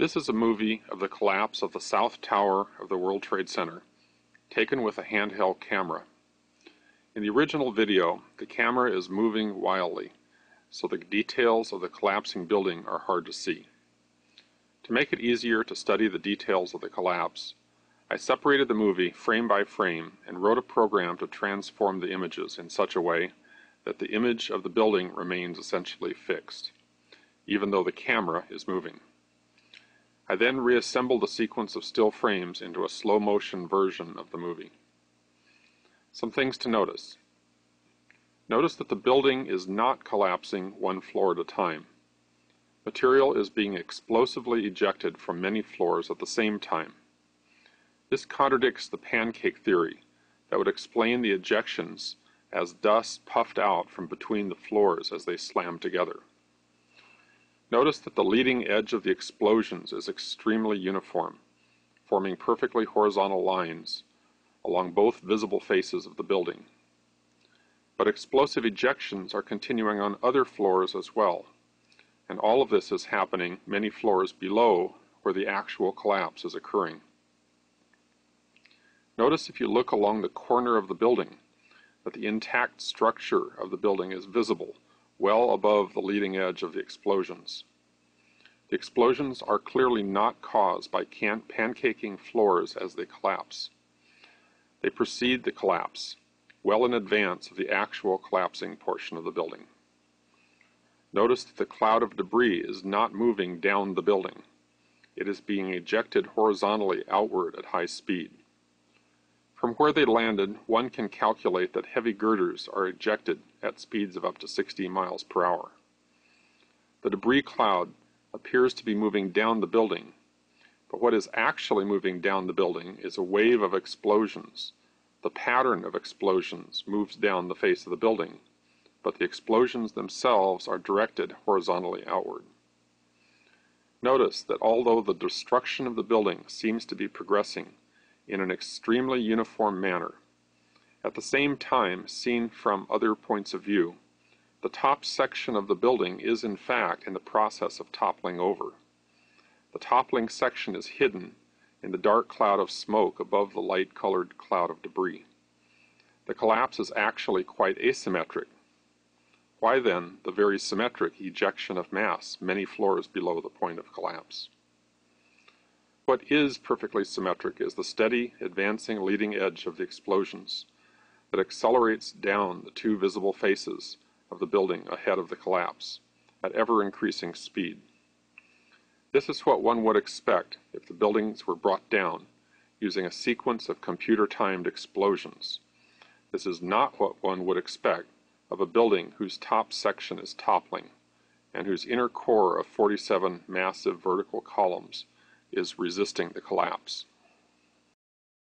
This is a movie of the collapse of the South Tower of the World Trade Center, taken with a handheld camera. In the original video, the camera is moving wildly, so the details of the collapsing building are hard to see. To make it easier to study the details of the collapse, I separated the movie frame by frame and wrote a program to transform the images in such a way that the image of the building remains essentially fixed, even though the camera is moving. I then reassembled a sequence of still frames into a slow-motion version of the movie. Some things to notice. Notice that the building is not collapsing one floor at a time. Material is being explosively ejected from many floors at the same time. This contradicts the pancake theory that would explain the ejections as dust puffed out from between the floors as they slammed together. Notice that the leading edge of the explosions is extremely uniform, forming perfectly horizontal lines along both visible faces of the building. But explosive ejections are continuing on other floors as well, and all of this is happening many floors below where the actual collapse is occurring. Notice if you look along the corner of the building that the intact structure of the building is visible well above the leading edge of the explosions. The explosions are clearly not caused by pancaking floors as they collapse. They precede the collapse, well in advance of the actual collapsing portion of the building. Notice that the cloud of debris is not moving down the building. It is being ejected horizontally outward at high speed. From where they landed, one can calculate that heavy girders are ejected at speeds of up to 60 miles per hour. The debris cloud appears to be moving down the building, but what is actually moving down the building is a wave of explosions. The pattern of explosions moves down the face of the building, but the explosions themselves are directed horizontally outward. Notice that although the destruction of the building seems to be progressing in an extremely uniform manner, at the same time, seen from other points of view, the top section of the building is in fact in the process of toppling over. The toppling section is hidden in the dark cloud of smoke above the light-colored cloud of debris. The collapse is actually quite asymmetric. Why then the very symmetric ejection of mass many floors below the point of collapse? What is perfectly symmetric is the steady, advancing leading edge of the explosions that accelerates down the two visible faces of the building ahead of the collapse at ever-increasing speed. This is what one would expect if the buildings were brought down using a sequence of computer-timed explosions. This is not what one would expect of a building whose top section is toppling and whose inner core of 47 massive vertical columns is resisting the collapse.